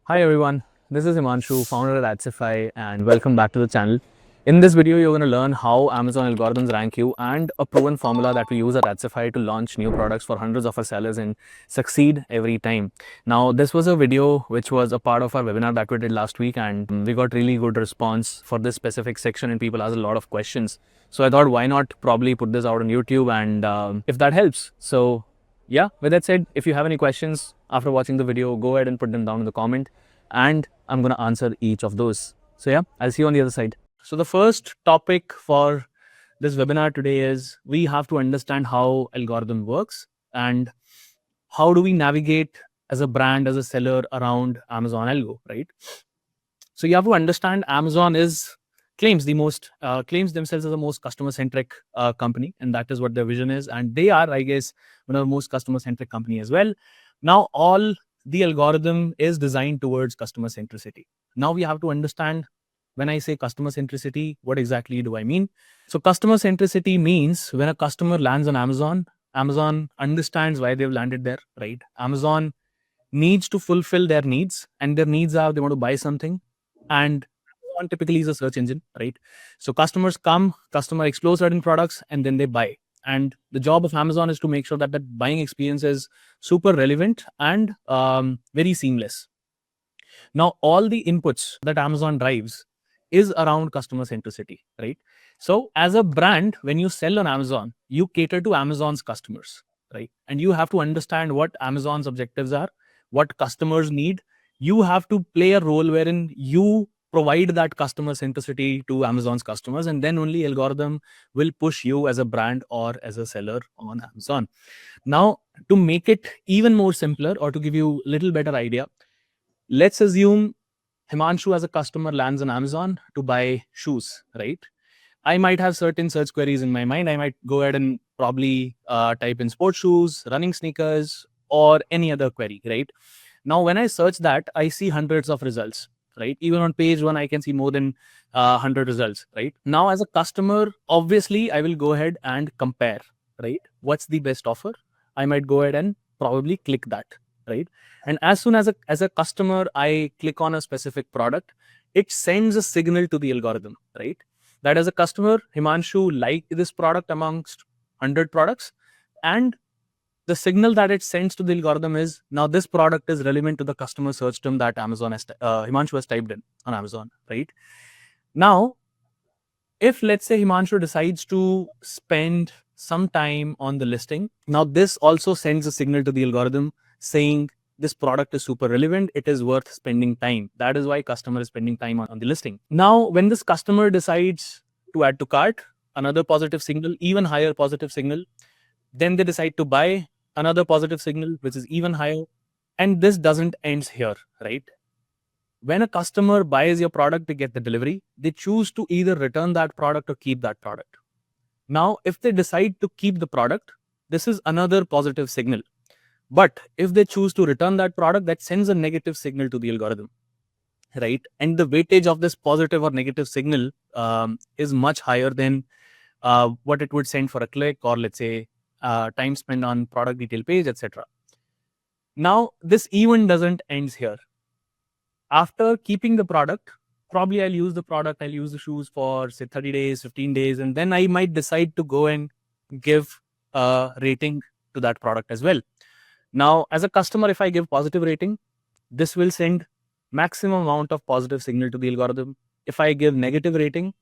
Hi everyone, this is Himanshu, founder at Adsify, and welcome back to the channel. In this video, you're going to learn how Amazon algorithms rank you and a proven formula that we use at Adsify to launch new products for hundreds of our sellers and succeed every time. Now, this was a video which was a part of our webinar that we did last week, and we got really good response for this specific section, and people asked a lot of questions. So I thought, why not probably put this out on YouTube, and if that helps. So yeah, with that said, if you have any questions after watching the video, go ahead and put them down in the comment and I'm going to answer each of those. So yeah, I'll see you on the other side. So the first topic for this webinar today is we have to understand how algorithm works and how do we navigate as a brand, as a seller around Amazon algo, right? So you have to understand Amazon claims themselves as the most customer centric company, and that is what their vision is, and they are, I guess, one of the most customer centric company as well. Now all the algorithm is designed towards customer centricity. Now we have to understand, when I say customer centricity, what exactly do I mean? So customer centricity means when a customer lands on Amazon understands why they've landed there, right? Amazon needs to fulfill their needs, and their needs are they want to buy something, and Amazon typically is a search engine, right? So customers come, customer explore certain products, and then they buy. And the job of Amazon is to make sure that that buying experience is super relevant and very seamless. Now, all the inputs that Amazon drives is around customer centricity, right? So, as a brand, when you sell on Amazon, you cater to Amazon's customers, right? And you have to understand what Amazon's objectives are, what customers need. You have to play a role wherein you provide that customer centricity to Amazon's customers, and then only algorithm will push you as a brand or as a seller on Amazon. Now, to make it even more simpler, or to give you a little better idea, let's assume Himanshu as a customer lands on Amazon to buy shoes, right? I might have certain search queries in my mind. I might go ahead and probably type in sports shoes, running sneakers, or any other query, right? Now, when I search that, I see hundreds of results, right? Even on page one, I can see more than 100 results, right? Now, as a customer, obviously, I will go ahead and compare, right? What's the best offer? I might go ahead and probably click that, right? And as soon as a customer, I click on a specific product, it sends a signal to the algorithm, right? That as a customer, Himanshu liked this product amongst 100 products, and the signal that it sends to the algorithm is now this product is relevant to the customer search term that Himanshu has typed in on Amazon, right? Now, if let's say Himanshu decides to spend some time on the listing, now this also sends a signal to the algorithm saying this product is super relevant, it is worth spending time. That is why customer is spending time on the listing. Now, when this customer decides to add to cart, another positive signal, even higher positive signal, then they decide to buy, another positive signal, which is even higher. And this doesn't end here, right? When a customer buys your product to get the delivery, they choose to either return that product or keep that product. Now, if they decide to keep the product, this is another positive signal. But if they choose to return that product, that sends a negative signal to the algorithm, right? And the weightage of this positive or negative signal is much higher than what it would send for a click, or let's say time spent on product detail page, etc. Now, this even doesn't end here. After keeping the product, probably I'll use the shoes for say 30 days, 15 days, and then I might decide to go and give a rating to that product as well. Now, as a customer, if I give positive rating, this will send maximum amount of positive signal to the algorithm. If I give negative rating,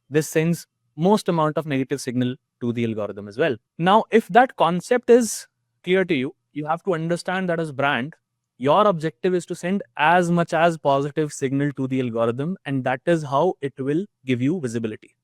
this sends most amount of negative signal to the algorithm as well. Now, if that concept is clear to you, you have to understand that as brand, your objective is to send as much as positive signal to the algorithm, and that is how it will give you visibility,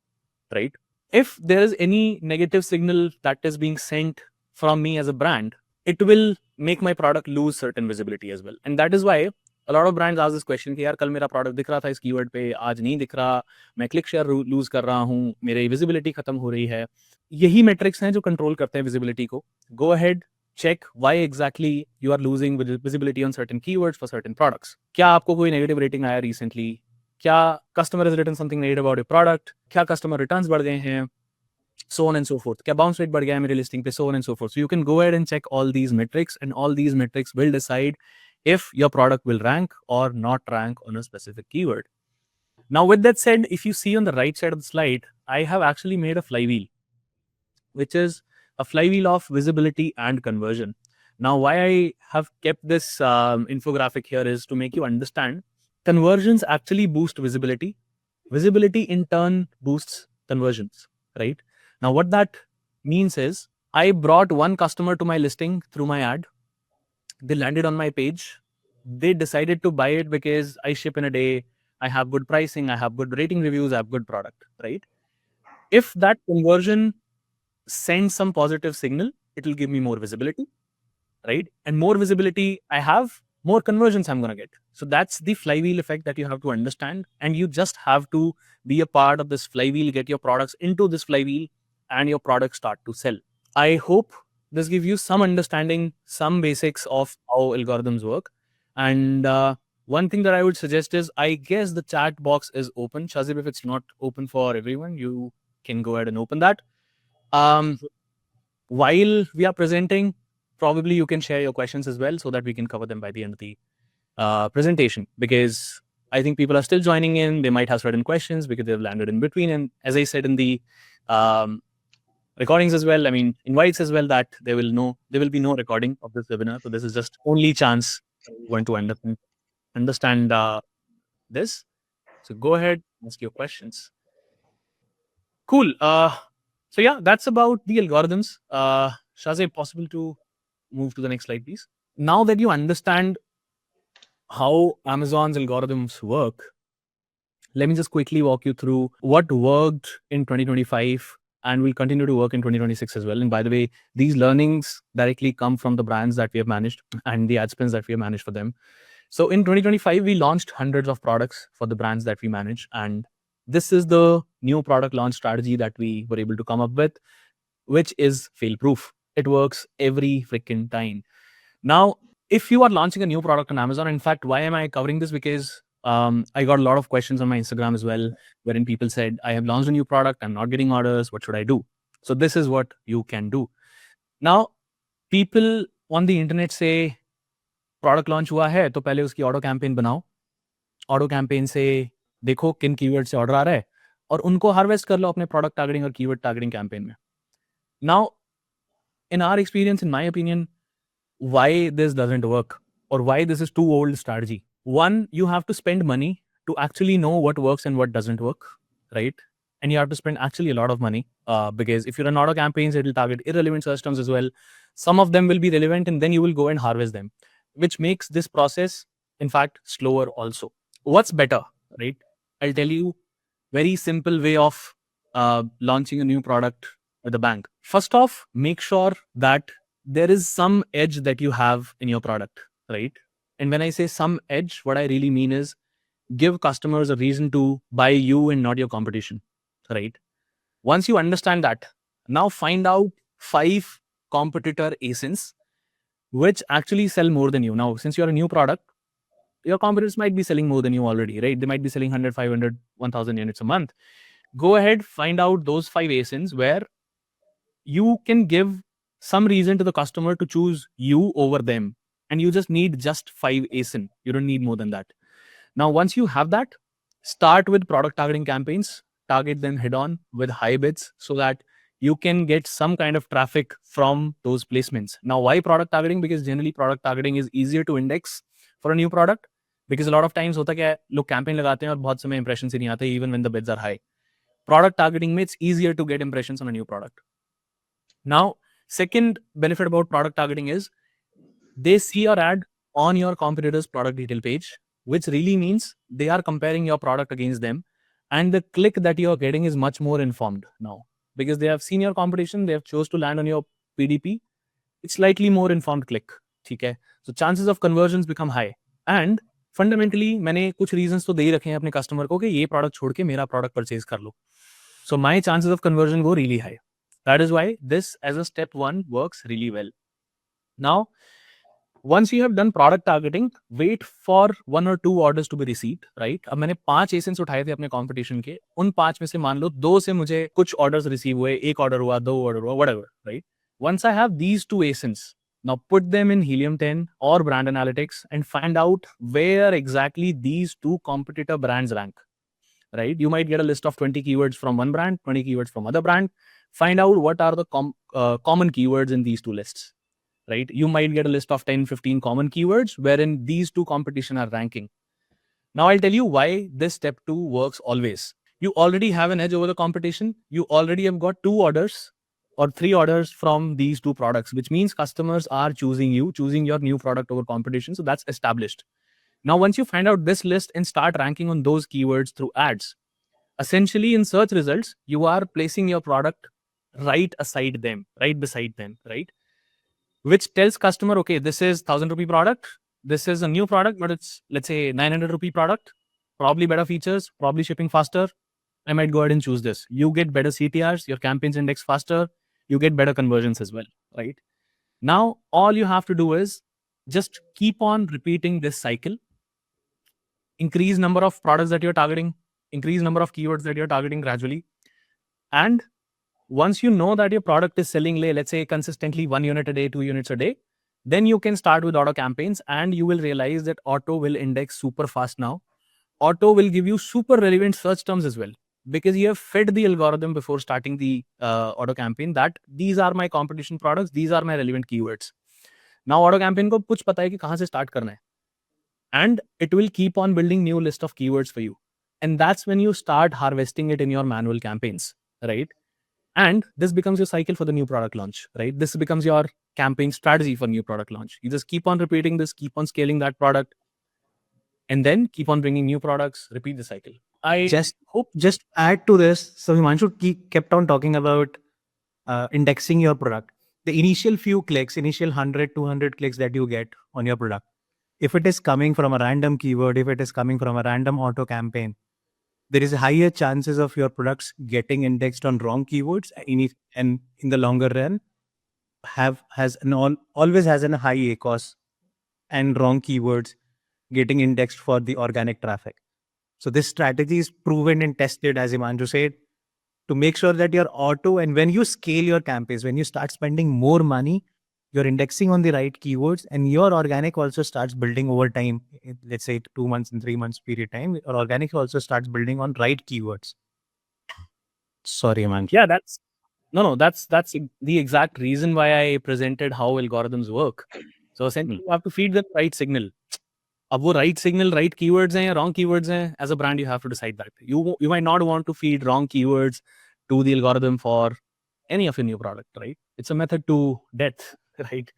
right? If there is any negative signal that is being sent from me as a brand, it will make my product lose certain visibility as well. And that is why a lot of brands ask this question कि यार कल मेरा product दिख रहा था इस keyword पे, आज नहीं दिख रहा, मैं click share lose कर रहा हूँ, मेरी visibility खत्म हो रही है. यही metrics हैं जो control करते हैं visibility को. Go ahead, check why exactly you are losing visibility on certain keywords for certain products. क्या आपको कोई negative rating आया recently? क्या customer has written something negative about your product? क्या customer returns बढ़ गए हैं? So on and so forth. क्या bounce rate बढ़ गया है मेरे listing पे? So on and so forth. So you can go ahead and check all these metrics, and all these metrics will decide if your product will rank or not rank on a specific keyword. Now, with that said, if you see on the right side of the slide, I have actually made a flywheel, which is a flywheel of visibility and conversion. Now, why I have kept this infographic here is to make you understand conversions actually boost visibility. Visibility in turn boosts conversions, right? Now, what that means is I brought one customer to my listing through my ad. They landed on my page. They decided to buy it because I ship in a day. I have good pricing. I have good rating reviews. I have good product, right? If that conversion sends some positive signal, it will give me more visibility, right? And more visibility I have, more conversions I'm going to get. So that's the flywheel effect that you have to understand. And you just have to be a part of this flywheel, get your products into this flywheel, and your products start to sell. I hope this gives you some understanding, some basics of how algorithms work. And one thing that I would suggest is, I guess the chat box is open. Shazib, if it's not open for everyone, you can go ahead and open that. Um, while we are presenting, probably you can share your questions as well so that we can cover them by the end of the presentation, because I think people are still joining in. They might have certain questions because they've landed in between. And as I said in the recordings as well, I mean, invites as well, that there will be no recording of this webinar. So this is just only chance going to understand this. So go ahead, ask your questions. Cool. So yeah, that's about the algorithms. Shazay, possible to move to the next slide, please? Now that you understand how Amazon's algorithms work, let me just quickly walk you through what worked in 2025 and will continue to work in 2026 as well. And by the way, these learnings directly come from the brands that we have managed and the ad spends that we have managed for them. So in 2025, we launched hundreds of products for the brands that we manage. And this is the new product launch strategy that we were able to come up with, which is fail proof. It works every freaking time. Now, if you are launching a new product on Amazon, in fact, why am I covering this? Because I got a lot of questions on my Instagram as well, wherein people said, I have launched a new product, I'm not getting orders, what should I do? So this is what you can do. Now, people on the internet say, product launch हुआ है तो पहले उसकी auto campaign बनाओ, auto campaign से देखो किन keyword से ऑर्डर आ रहा है और उनको हार्वेस्ट कर लो अपने प्रोडक्ट टारगेटिंग और कीवर्ड टारगेटिंग कैंपेन में. Now in our experience, in my opinion, why this doesn't work or why this is too old strategy. One, you have to spend money to actually know what works and what doesn't work, right? And you have to spend actually a lot of money because if you run auto campaigns, it will target irrelevant search terms as well. Some of them will be relevant and then you will go and harvest them, which makes this process, in fact, slower also. What's better, right? I'll tell you very simple way of launching a new product with a bank. First off, make sure that there is some edge that you have in your product, right? And when I say some edge, what I really mean is give customers a reason to buy you and not your competition, right? Once you understand that, now find out 5 competitor ASINs which actually sell more than you. Now, since you're a new product, your competitors might be selling more than you already, right? They might be selling 100, 500, 1000 units a month. Go ahead, find out those 5 ASINs where you can give some reason to the customer to choose you over them. And you just need just 5 ASIN. You don't need more than that. Now, once you have that, start with product targeting campaigns, target them head on with high bids so that you can get some kind of traffic from those placements. Now, why product targeting? Because generally product targeting is easier to index for a new product, because a lot of times होता क्या है, लोग campaign लगाते हैं और बहुत समय impressions ही नहीं आते even when the bids are high. Product targeting makes it's easier to get impressions on a new product. Now, second benefit about product targeting is they see your ad on your competitor's product detail page, which really means they are comparing your product against them. And the click that you're getting is much more informed now because they have seen your competition, they have chose to land on your PDP. It's slightly more informed click. Okay? So chances of conversions become high. And fundamentally, मैंने कुछ reasons तो दे ही रखे हैं अपने customer को कि ये product छोड़ के मेरा product purchase कर लो. So my chances of conversion go really high. That is why this as a step 1 works really well. Now, once you have done product targeting, wait for 1 or 2 orders to be received, right? अब मैंने 5 essence उठाए थे अपने competition के, उन 5 में से मान लो 2 से मुझे कुछ ऑर्डर्स रिसीव हुए, 1 ऑर्डर हुआ, 2 ऑर्डर हुआ, whatever, right? Once I have these 2 ASINs, Now put them in Helium 10 or brand analytics and find out where exactly these two competitor brands rank, right? You might get a list of 20 keywords from one brand, 20 keywords from other brand. Find out what are the common keywords in these two lists, right? You might get a list of 10, 15 common keywords wherein these two competition are ranking. Now I'll tell you why this step 2 works always. You already have an edge over the competition. You already have got 2 orders or 3 orders from these two products, which means customers are choosing you, choosing your new product over competition. So that's established. Now, once you find out this list and start ranking on those keywords through ads, essentially in search results, you are placing your product right aside them, right beside them, right? Which tells customer, okay, this is 1,000 rupee product. This is a new product, but it's, let's say, 900 rupee product, probably better features, probably shipping faster. I might go ahead and choose this. You get better CTRs, your campaigns index faster, you get better conversions as well, right? Now, all you have to do is just keep on repeating this cycle, increase number of products that you're targeting, increase number of keywords that you're targeting gradually. And once you know that your product is selling, let's say, consistently 1 unit a day, 2 units a day, then you can start with auto campaigns and you will realize that auto will index super fast now. Auto will give you super relevant search terms as well because you have fed the algorithm before starting the auto campaign that these are my competition products, these are my relevant keywords. Now auto campaign को कुछ पता है कि कहाँ से start करना है, and it will keep on building new list of keywords for you. And that's when you start harvesting it in your manual campaigns, right? And this becomes your cycle for the new product launch, right? This becomes your campaign strategy for new product launch. You just keep on repeating this, keep on scaling that product, and then keep on bringing new products, repeat the cycle. I Just add to this. So Himanshu kept on talking about indexing your product. The initial few clicks, initial 100, 200 clicks that you get on your product, if it is coming from a random keyword, if it is coming from a random auto campaign, there is a higher chances of your products getting indexed on wrong keywords and in the longer run always has a high ACOS and wrong keywords getting indexed for the organic traffic. So this strategy is proven and tested, as Himanshu said, to make sure that your auto, and when you scale your campaigns, when you start spending more money, you're indexing on the right keywords, and your organic also starts building over time. Let's say 2 months and 3 months period time, your organic also starts building on right keywords. Sorry, Himanshu. Yeah, that's the exact reason why I presented how algorithms work. So essentially, you have to feed the right signal. अब वो right signal, right keywords हैं या wrong keywords हैं, as a brand you have to decide that. You might not want to feed wrong keywords to the algorithm for any of your new product, right? It's a method to death, right?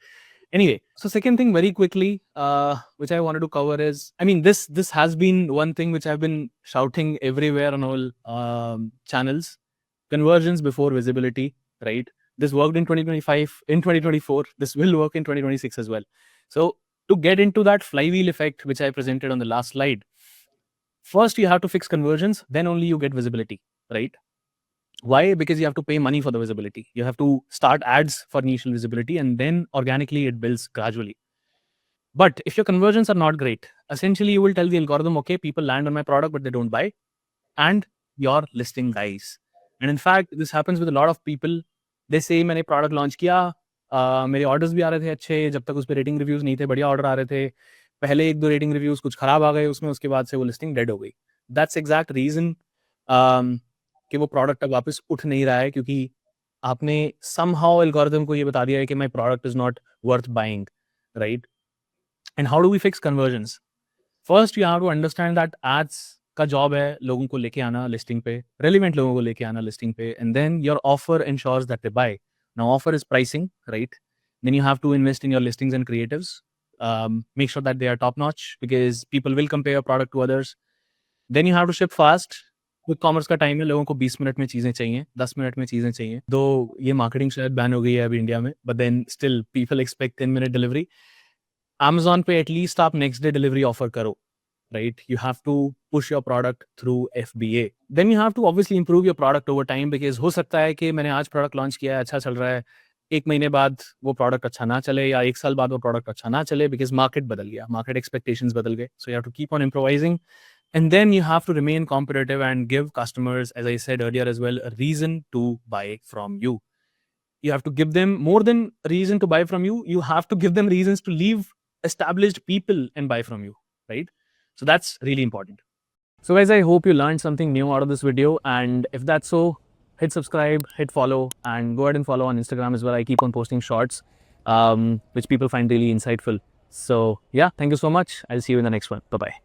Anyway, so second thing very quickly, which I wanted to cover is, I mean, this has been one thing which I've been shouting everywhere on all channels: conversions before visibility, right? This worked in 2025, in 2024. This will work in 2026 as well. So to get into that flywheel effect, which I presented on the last slide, first you have to fix conversions, then only you get visibility, right? Why? Because you have to pay money for the visibility. You have to start ads for initial visibility, and then organically it builds gradually. But if your conversions are not great, essentially you will tell the algorithm, okay, people land on my product, but they don't buy, and your listing dies. And in fact, this happens with a lot of people. They say मैंने product launch किया, मेरे orders भी आ रहे थे अच्छे, जब तक उस पर rating reviews नहीं थे, बढ़िया order आ रहे थे. पहले 1-2 rating reviews कुछ खराब आ गए उसमें, उसके बाद से वो listing dead हो गई. That's exact reason कि वो product अब वापस उठ नहीं रहा है, क्योंकि आपने somehow algorithm को ये बता दिया है कि my product is not worth buying, right? And how do we fix conversions? First, you have to understand that ads का job है लोगों को लेके आना listing पे, relevant लोगों को लेके आना listing पे, and then your offer ensures that they buy. Now, offer is pricing, right? Then you have to invest in your listings and creatives. Make sure that they are top notch because people will compare your product to others. Then you have to ship fast. Quick commerce का time है, लोगों को 20 minute में चीजें चाहिए, 10 minute में चीजें चाहिए. दो ये मार्केटिंग शायद बैन हो गई है अभी इंडिया में, but then still people expect 10-minute delivery. Amazon पे एटलीस्ट आप नेक्स्ट डे डिलीवरी ऑफर करो, right? You have to push your product through FBA. Then you have to obviously improve your product over time because हो सकता है कि मैंने आज product launch किया है, अच्छा चल रहा है, 1 महीने बाद वो product अच्छा ना चले या 1 साल बाद वो product अच्छा ना चले because market बदल गया, market expectations बदल गए. So you have to keep on improvising, and then you have to remain competitive and give customers, as I said earlier as well, a reason to buy from you. You have to give them more than a reason to buy from you. You have to give them reasons to leave established people and buy from you, right? So that's really important. So guys, I hope you learned something new out of this video. And if that's so, hit subscribe, hit follow, and go ahead and follow on Instagram as well. I keep on posting shorts, which people find really insightful. So yeah, thank you so much. I'll see you in the next one. Bye-bye.